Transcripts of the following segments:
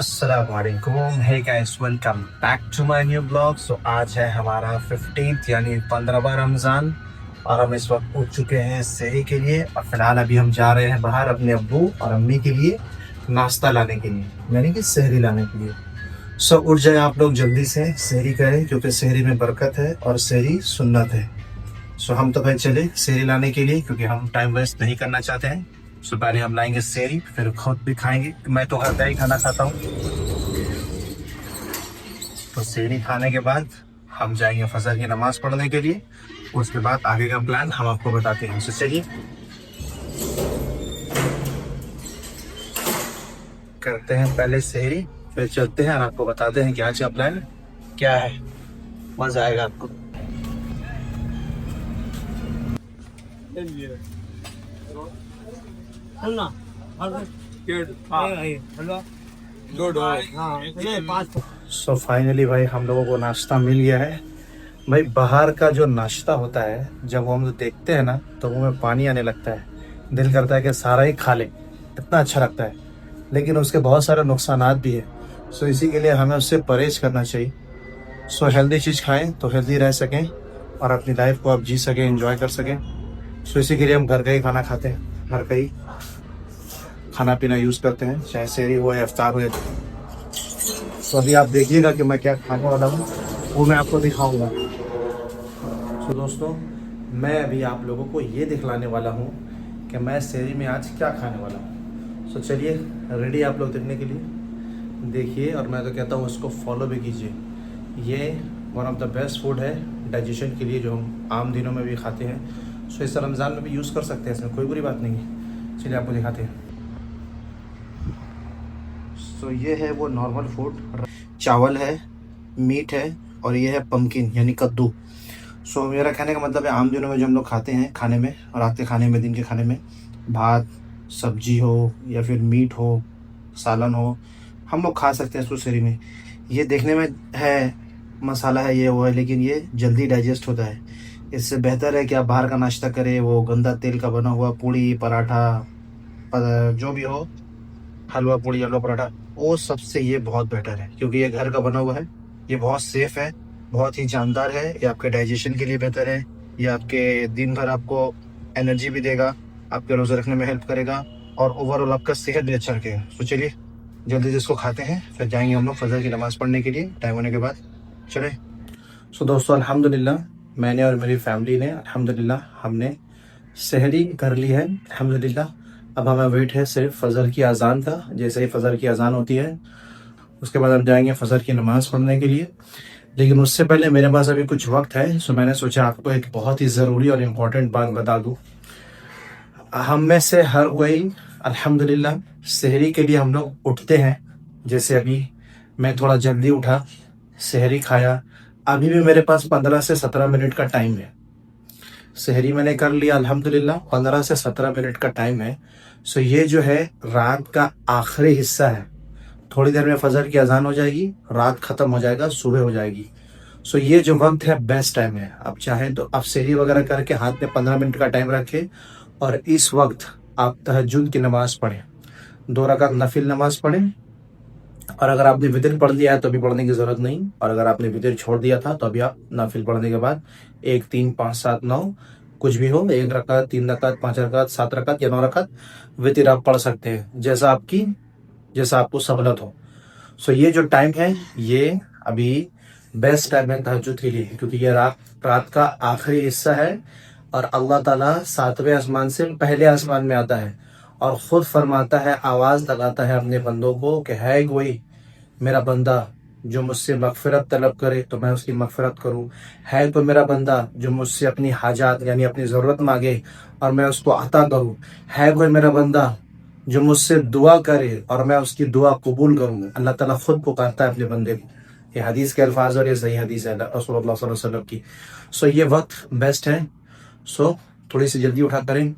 अस्सलामुअलैकुम, hey guys, welcome back to my new blog. आज है हमारा 15th यानी 15वां रमज़ान और हम इस वक्त उठ चुके हैं सहरी के लिए। और फिलहाल अभी हम जा रहे हैं बाहर अपने अब्बू और अम्मी के लिए नाश्ता लाने के लिए, यानी कि सहरी लाने के लिए। उठ जाए आप लोग, जल्दी से सहरी करें क्योंकि सहरी में बरकत है और सहरी सुन्नत है। हम तो भाई चले सहरी लाने के लिए क्योंकि हम टाइम वेस्ट नहीं करना चाहते हैं। पहले हम लाएंगे सहरी, फिर खुद भी खाएंगे। मैं तो घर का ही खाना खाता हूँ। तो सहरी खाने के बाद हम जाएंगे फजर की नमाज पढ़ने के लिए। उसके बाद आगे का प्लान हम आपको बताते हैं। चलिए करते हैं पहले सहरी, फिर चलते हैं और आपको बताते हैं कि आज का प्लान क्या है। मजा आएगा आपको। फाइनली भाई हम लोगों को नाश्ता मिल गया है। भाई बाहर का जो नाश्ता होता है, जब वो हम लोग देखते हैं ना तो मुंह में पानी आने लगता है, दिल करता है कि सारा ही खा ले, इतना अच्छा लगता है। लेकिन उसके बहुत सारे नुकसानात भी है। इसी के लिए हमें उससे परहेज करना चाहिए। हेल्दी चीज़ खाएं तो हेल्दी रह सकें और अपनी लाइफ को आप जी सकें, एंजॉय कर सकें। इसी के लिए हम घर का ही खाना खाते हैं, घर का ही खाना पीना यूज़ करते हैं, चाहे सहरी हो या इफ्तार हो। अभी आप देखिएगा कि मैं क्या खाने वाला हूँ, वो मैं आपको दिखाऊंगा। दोस्तों, मैं अभी आप लोगों को ये दिखलाने वाला हूँ कि मैं सहरी में आज क्या खाने वाला हूँ। चलिए रेडी आप लोग देखने के लिए, देखिए। और मैं तो कहता हूँ इसको फॉलो भी कीजिए। ये one of the best food है डाइजेशन के लिए, जो हम आम दिनों में भी खाते हैं। इस रमज़ान में भी यूज़ कर सकते हैं, इसमें कोई बुरी बात नहीं है। चलिए आपको दिखाते हैं। ये है वो नॉर्मल फूड, चावल है, मीट है और ये है पम्पकिन यानी कद्दू। मेरा कहने का मतलब है आम दिनों में जो हम लोग खाते हैं खाने में, रात के खाने में, दिन के खाने में, भात सब्जी हो या फिर मीट हो, सालन हो, हम लोग खा सकते हैं इसको सहरी में। ये देखने में है मसाला है, ये वो है, लेकिन ये जल्दी डाइजेस्ट होता है। इससे बेहतर है कि आप बाहर का नाश्ता करें, वो गंदा तेल का बना हुआ पूड़ी पराठा, जो भी हो, हलवा पूड़ी, हलवा पराठा, वो सबसे ये बहुत बेटर है क्योंकि ये घर का बना हुआ है। ये बहुत सेफ है, बहुत ही जानदार है। ये आपके डाइजेशन के लिए बेहतर है। ये आपके दिन भर आपको एनर्जी भी देगा, आपके रोज़े रखने में हेल्प करेगा और ओवरऑल आपका सेहत भी अच्छा रखेगा। चलिए जल्दी से इसको खाते हैं, फिर जाएंगे हम लोग फजर की नमाज़ पढ़ने के लिए टाइम होने के बाद। चले। दोस्तों, अल्हम्दुलिल्लाह मैंने और मेरी फैमिली ने अल्हम्दुलिल्लाह हमने सहरी कर ली है अल्हम्दुलिल्लाह। अब हमें वेट है सिर्फ फ़जर की अज़ान का। जैसे ही फ़जर की अज़ान होती है उसके बाद हम जाएंगे फ़जर की नमाज़ पढ़ने के लिए। लेकिन उससे पहले मेरे पास अभी कुछ वक्त है, मैंने सोचा आपको एक बहुत ही ज़रूरी और इम्पोर्टेंट बात बता दूँ। हम में से हर कोई अल्हम्दुलिल्लाह सहरी के लिए हम लोग उठते हैं। जैसे अभी मैं थोड़ा जल्दी उठा, सहरी खाया। अभी भी मेरे पास 15 से 17 मिनट का टाइम है। सहरी मैंने कर लिया अल्हम्दुलिल्लाह, 15 से 17 मिनट का टाइम है। ये जो है रात का आखिरी हिस्सा है। थोड़ी देर में फजर की अजान हो जाएगी, रात खत्म हो जाएगा, सुबह हो जाएगी। ये जो वक्त है बेस्ट टाइम है। आप चाहें तो आप सहरी वगैरह करके हाथ में 15 मिनट का टाइम रखें और इस वक्त आप तहज्जुद की नमाज पढ़ें, 2 रकात नफिल नमाज पढ़ें। और अगर आपने वितर पढ़ लिया है तो अभी पढ़ने की ज़रूरत नहीं, और अगर आपने वितर छोड़ दिया था तो अभी आप नफिल पढ़ने के बाद 1, 3, 5, 7, 9 कुछ भी हो, 1 रकात, 3 रकात, 5 रकात, 7 रकात या 9 रकात वितर आप पढ़ सकते हैं, जैसा आपको सहूलत हो। ये जो टाइम है ये अभी बेस्ट टाइम है तहज्जुद के लिए, क्योंकि ये रात का आखिरी हिस्सा है और अल्लाह ताला 7वें आसमान से पहले आसमान में आता है और ख़ुद फरमाता है, आवाज़ लगाता है अपने बंदों को कि है कोई मेरा बंदा जो मुझसे मगफिरत तलब करे तो मैं उसकी मगफिरत करूं। है तो मेरा बंदा जो मुझसे अपनी हाजात यानी अपनी ज़रूरत मांगे और मैं उसको अता करूं। है कोई मेरा बंदा जो मुझसे दुआ करे और मैं उसकी दुआ कबूल करूं। अल्लाह ताला खुद पुकारता है अपने बंदे को। ये हदीस के अल्फाज और ये सही हदीस है रसूलुल्लाह सल्लल्लाहु अलैहि वसल्लम की। ये वक्त बेस्ट है। थोड़ी सी जल्दी उठा करें।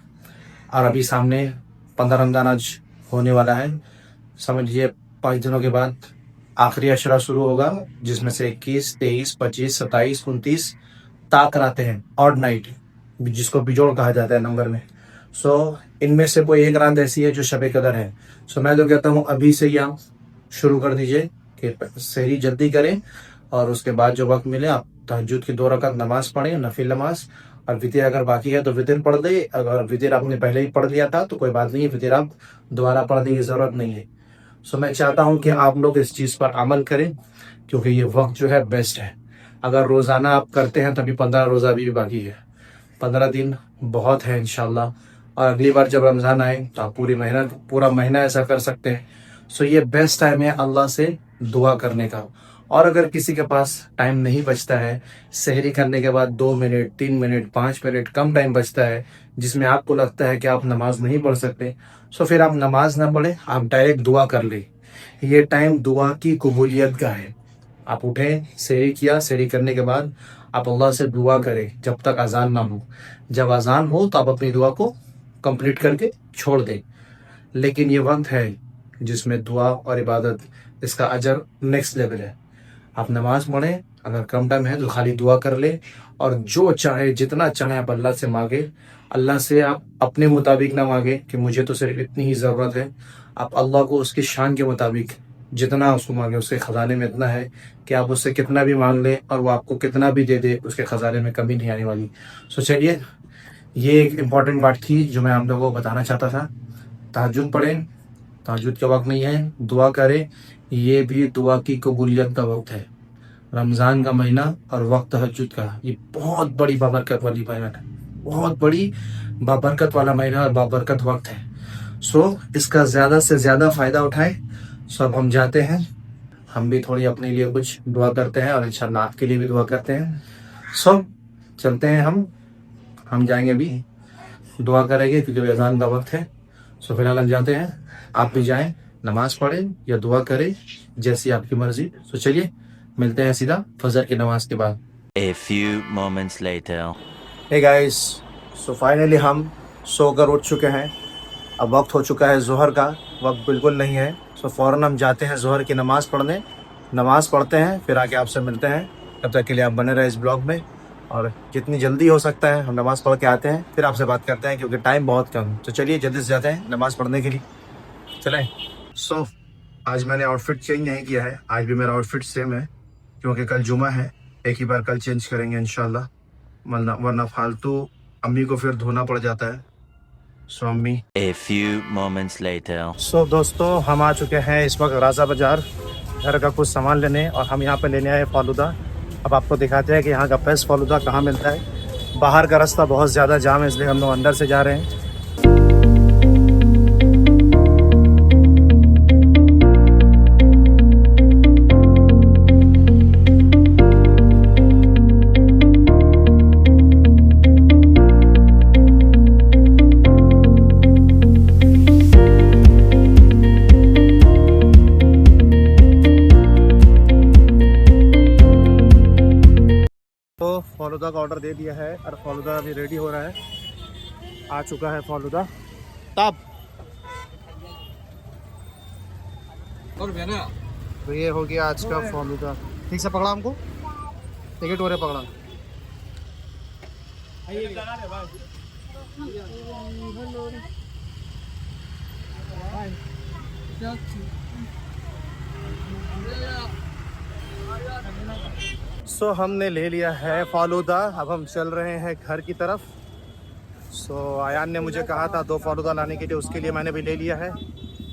और अभी सामने 15 रमज़ान आज होने वाला है। समझिए 5 दिनों के बाद आखिरी अशरा शुरू होगा, जिसमें से 21, 23, 25, 27, 29 ताक आते हैं, ऑड नाइट, जिसको बिजोड़ कहा जाता है नंबर में। इनमें से कोई एक रात ऐसी है जो शब कदर है। मैं तो कहता हूँ अभी से या शुरू कर दीजिए कि सहरी जल्दी करें और उसके बाद जो वक्त मिले आप तहज्जुद की 2 रकात नमाज पढ़ें, नफिल नमाज। और वितिर अगर बाकी है तो वितिर पढ़ दे, अगर वितिर आपने पहले ही पढ़ लिया था तो कोई बात नहीं है, वितिर आप दोबारा पढ़ने की ज़रूरत नहीं है। सो मैं चाहता हूँ कि आप लोग इस चीज़ पर अमल करें क्योंकि ये वक्त जो है बेस्ट है। अगर रोज़ाना आप करते हैं तभी 15 रोज़ा अभी भी बाकी है, 15 दिन बहुत है इंशाल्लाह। और अगली बार जब रमज़ान आए तो आप पूरा महीना ऐसा कर सकते हैं। सो ये बेस्ट टाइम है अल्लाह से दुआ करने का। और अगर किसी के पास टाइम नहीं बचता है, सहरी करने के बाद 2 मिनट 3 मिनट 5 मिनट कम टाइम बचता है जिसमें आपको लगता है कि आप नमाज नहीं पढ़ सकते, सो फिर आप नमाज ना पढ़े, आप डायरेक्ट दुआ कर ले। ये टाइम दुआ की कबूलियत का है। आप उठें, सहरी किया, सहरी करने के बाद आप अल्लाह से दुआ करें जब तक अजान ना हो। जब अजान हो तो आप अपनी दुआ को कंप्लीट करके छोड़ दें। लेकिन ये वक्त है जिसमें दुआ और इबादत, इसका अजर नेक्स्ट लेवल है। आप नमाज पढ़ें, अगर कम टाइम है तो खाली दुआ कर ले और जो चाहे जितना चाहे आप अल्लाह से मांगे। अल्लाह से आप अपने मुताबिक ना मांगे कि मुझे तो सिर्फ इतनी ही ज़रूरत है। आप अल्लाह को उसकी शान के मुताबिक जितना उसको मांगे, उसके ख़जाने में इतना है कि आप उससे कितना भी मांग लें और वो आपको कितना भी दे दे, उसके ख़जाने में कमी नहीं आने वाली। सो चलिए, ये एक इम्पॉर्टेंट बात थी जो मैं आप लोगों को बताना चाहता था। तहज्जुद पढ़ें, तहज्जुद का वक्त नहीं है, दुआ करें, ये भी दुआ की कबूलियत का वक्त है। रमज़ान का महीना और वक्त तहज्जुद का, ये बहुत बड़ी बाबरकत वाली महीना है, बहुत बड़ी बाबरकत वाला महीना और बाबरकत वक्त है। सो इसका ज़्यादा से ज़्यादा फ़ायदा उठाएं। सो अब हम जाते हैं, हम भी थोड़ी अपने लिए कुछ दुआ करते हैं और इंशाल्लाह आपके लिए भी दुआ करते हैं। सो चलते हैं, हम जाएंगे अभी, दुआ करेंगे क्योंकि अज़ान का वक्त है। सो फिलहाल हम जाते हैं, आप भी जाएं, नमाज पढ़ें या दुआ करें, जैसी आपकी मर्जी। सो चलिए, मिलते हैं सीधा फजर की नमाज के बाद। A few moments later. Hey guys, so finally हम सोकर उठ चुके हैं। अब वक्त हो चुका है ज़ोहर का, वक्त बिल्कुल नहीं है। सो फ़ौरन हम जाते हैं ज़ोहर की नमाज़ पढ़ने, नमाज़ पढ़ते हैं, फिर आके आपसे मिलते हैं। तब तक के लिए आप बने रहे इस ब्लॉग में और जितनी जल्दी हो सकता है हम नमाज़ पढ़ के आते हैं, फिर आपसे बात करते हैं क्योंकि टाइम बहुत कम है। तो चलिए जल्दी से जाते हैं नमाज़ पढ़ने के लिए, चलें। सो आज मैंने आउटफिट चेंज नहीं किया है, आज भी मेरा आउटफिट सेम है क्योंकि कल जुमा है। एक ही बार कल चेंज करेंगे इंशाल्लाह, वरना फालतू अम्मी को फिर धोना पड़ जाता है। सो अम्मी। A few moments later. सो दोस्तों, हम आ चुके हैं इस वक्त राजा बाज़ार घर का कुछ सामान लेने और हम यहाँ पे लेने आए फालूदा। अब आपको दिखाते हैं कि यहाँ का बेस्ट फालूदा कहाँ मिलता है। बाहर का रास्ता बहुत ज़्यादा जाम है इसलिए हम लोग अंदर से जा रहे हैं। तो फालूदा का ऑर्डर दे दिया है और फालूदा अभी रेडी हो रहा है, आ चुका है फालूदा। तब तो ये हो गया आज का फालूदा। ठीक से पकड़ा हमको, टिकट हो रहे पकड़ा। सो हमने ले लिया है फालूदा, अब हम चल रहे हैं घर की तरफ। सो आयान ने मुझे कहा था 2 फालूदा लाने के लिए, उसके लिए मैंने भी ले लिया है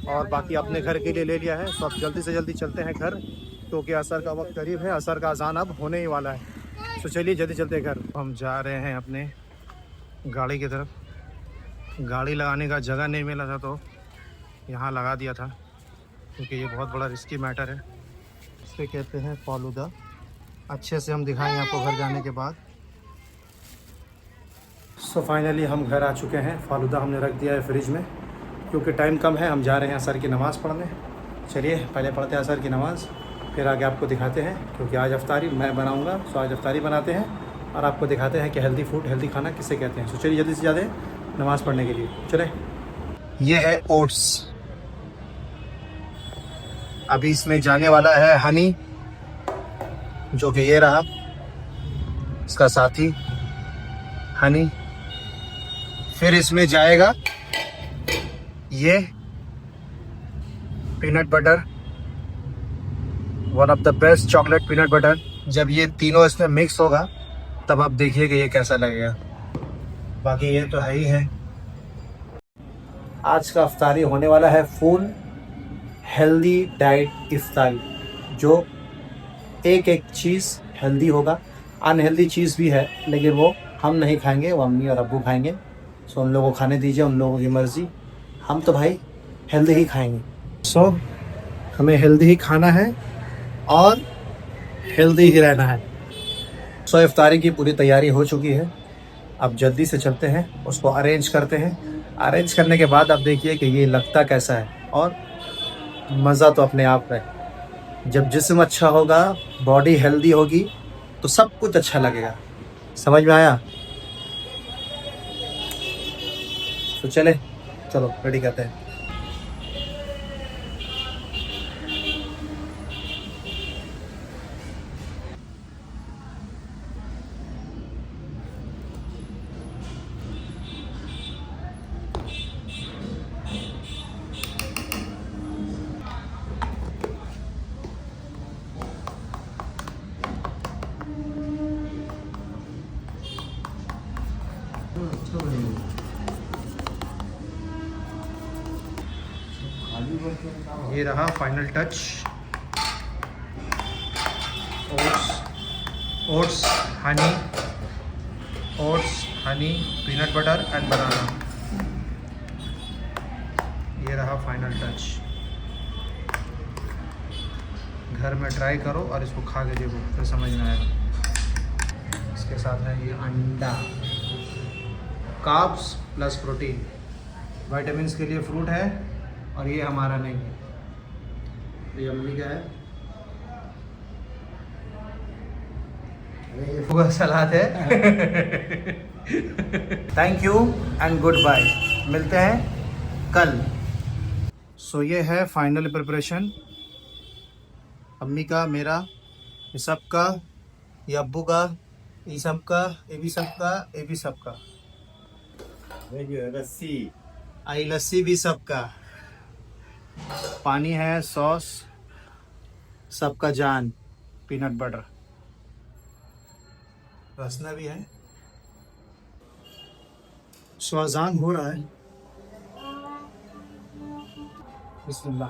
और बाकी अपने घर के लिए ले लिया है। सो अब जल्दी से जल्दी चलते हैं घर क्योंकि असर का वक्त करीब है, असर का अजान अब होने ही वाला है। सो चलिए जल्दी चलते घर। हम जा रहे हैं अपने गाड़ी की तरफ। गाड़ी लगाने का जगह नहीं मिला था तो यहाँ लगा दिया था क्योंकि ये बहुत बड़ा रिस्की मैटर है। इसे कहते हैं फालूदा। अच्छे से हम दिखाएंगे आपको घर जाने के बाद। सो फाइनली हम घर आ चुके हैं। फालूदा हमने रख दिया है फ्रिज में क्योंकि टाइम कम है, हम जा रहे हैं असर की नमाज़ पढ़ने। चलिए पहले पढ़ते हैं असर की नमाज़, फिर आगे आपको दिखाते हैं क्योंकि आज अफ्तारी मैं बनाऊंगा। सो आज अफ्तारी बनाते हैं और आपको दिखाते हैं कि हेल्दी फूड, हेल्दी खाना किसे कहते हैं। सो चलिए जल्दी से जाते हैं नमाज़ पढ़ने के लिए, चलें। ये है ओट्स, अभी इसमें जाने वाला है हनी, जो कि ये रहा इसका साथी हनी। फिर इसमें जाएगा ये peanut butter, one of the best chocolate peanut butter. जब ये तीनों इसमें मिक्स होगा तब आप देखिए कि ये कैसा लगेगा। बाकी ये तो है ही है। आज का इफ्तारी होने वाला है फुल हेल्दी डाइट इफ्तारी, जो एक एक चीज़ हेल्दी होगा। अनहेल्दी चीज़ भी है लेकिन वो हम नहीं खाएंगे, वो अम्मी और अब्बू खाएंगे। सो उन लोगों को खाने दीजिए, उन लोगों की मर्ज़ी। हम तो भाई हेल्दी ही खाएंगे। सो हमें हेल्दी ही खाना है और हेल्दी ही रहना है। सो इफ्तारी की पूरी तैयारी हो चुकी है। अब जल्दी से चलते हैं, उसको अरेंज करते हैं। अरेंज करने के बाद आप देखिए कि ये लगता कैसा है, और मज़ा तो अपने आप है। जब जिस्म अच्छा होगा, बॉडी हेल्दी होगी, तो सब कुछ अच्छा लगेगा। समझ में आया? तो चलो रेडी करते हैं। ये रहा final touch. Oats honey peanut butter and banana. ये रहा फाइनल टच। घर में ट्राई करो और इसको खा के देखो, फिर समझ में आएगा। इसके साथ है ये अंडा, कार्ब्स प्लस प्रोटीन, विटामिन्स के लिए फ्रूट है, और ये हमारा नहीं है, ये अम्मी का है। वो सलाद है। Thank you and good bye, मिलते हैं कल। सो ये है फाइनल प्रिपरेशन, अम्मी का, मेरा, ये सब का, ये अब्बू का, ये सब का, ये भी सब का, ये भी सब का, आई लस्सी भी सबका, पानी है, सॉस सबका जान, पीनट बटर, रसना भी है। स्वाजान हो रहा है। बिस्मिल्लाह।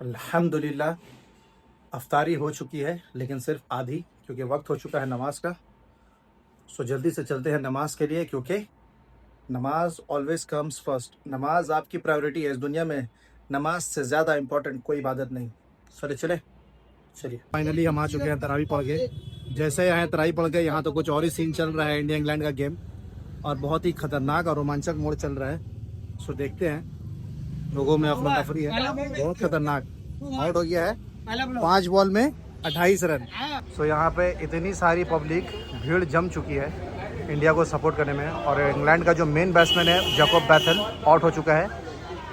अल्हम्दुलिल्लाह अफ्तारी हो चुकी है, लेकिन सिर्फ आधी, क्योंकि वक्त हो चुका है नमाज का। सो जल्दी से चलते हैं नमाज के लिए, क्योंकि नमाज ऑलवेज कम्स फर्स्ट। नमाज आपकी प्रायोरिटी है इस दुनिया में। नमाज से ज़्यादा इम्पोर्टेंट कोई इबादत नहीं। चलिए फाइनली हम आ चुके हैं, तरावी पढ़ गए। जैसे यहाँ तरावी पढ़ गए, यहाँ तो कुछ और ही सीन चल रहा है, इंडिया इंग्लैंड का गेम, और बहुत ही खतरनाक और रोमांचक मोड़ चल रहा है। सो देखते हैं, लोगों में अफरा तफरी है, बहुत खतरनाक। आउट हो गया है 5 बॉल में 28 रन। सो यहाँ पे इतनी सारी पब्लिक भीड़ जम चुकी है इंडिया को सपोर्ट करने में, और इंग्लैंड का जो मेन बैट्समैन है जैकब बैथल आउट हो चुका है।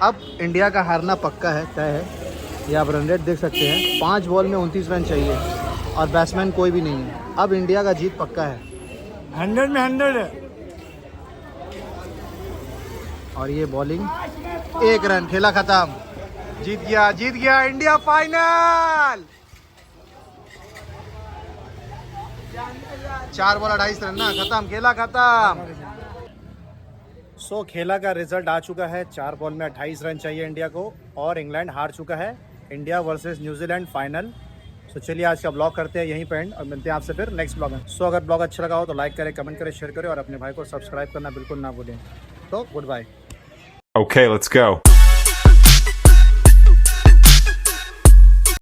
अब इंडिया का हारना पक्का है, तय है। ये आप रन रेट देख सकते हैं, 5 बॉल में 29 रन चाहिए, और बैट्समैन कोई भी नहीं है। अब इंडिया का जीत पक्का है, 100 में 100 है। और ये बॉलिंग, 1 रन, खेला खत्म, जीत गया इंडिया फाइनल। 4 बॉल 28 रन ना, खत्म, खेला खत्म। सो खेला का रिजल्ट आ चुका है, 4 बॉल में 28 रन चाहिए इंडिया को, और इंग्लैंड हार चुका है। India versus New Zealand final. So चलिए आज का ब्लॉग करते हैं यहीं पे एंड, और मिलते हैं आपसे फिर नेक्स्ट ब्लॉग में। सो अगर ब्लॉग अच्छा लगा हो तो लाइक करें, कमेंट करें, शेयर करें, और अपने भाई को सब्सक्राइब करना बिल्कुल ना भूलें। तो good bye. Okay, let's go.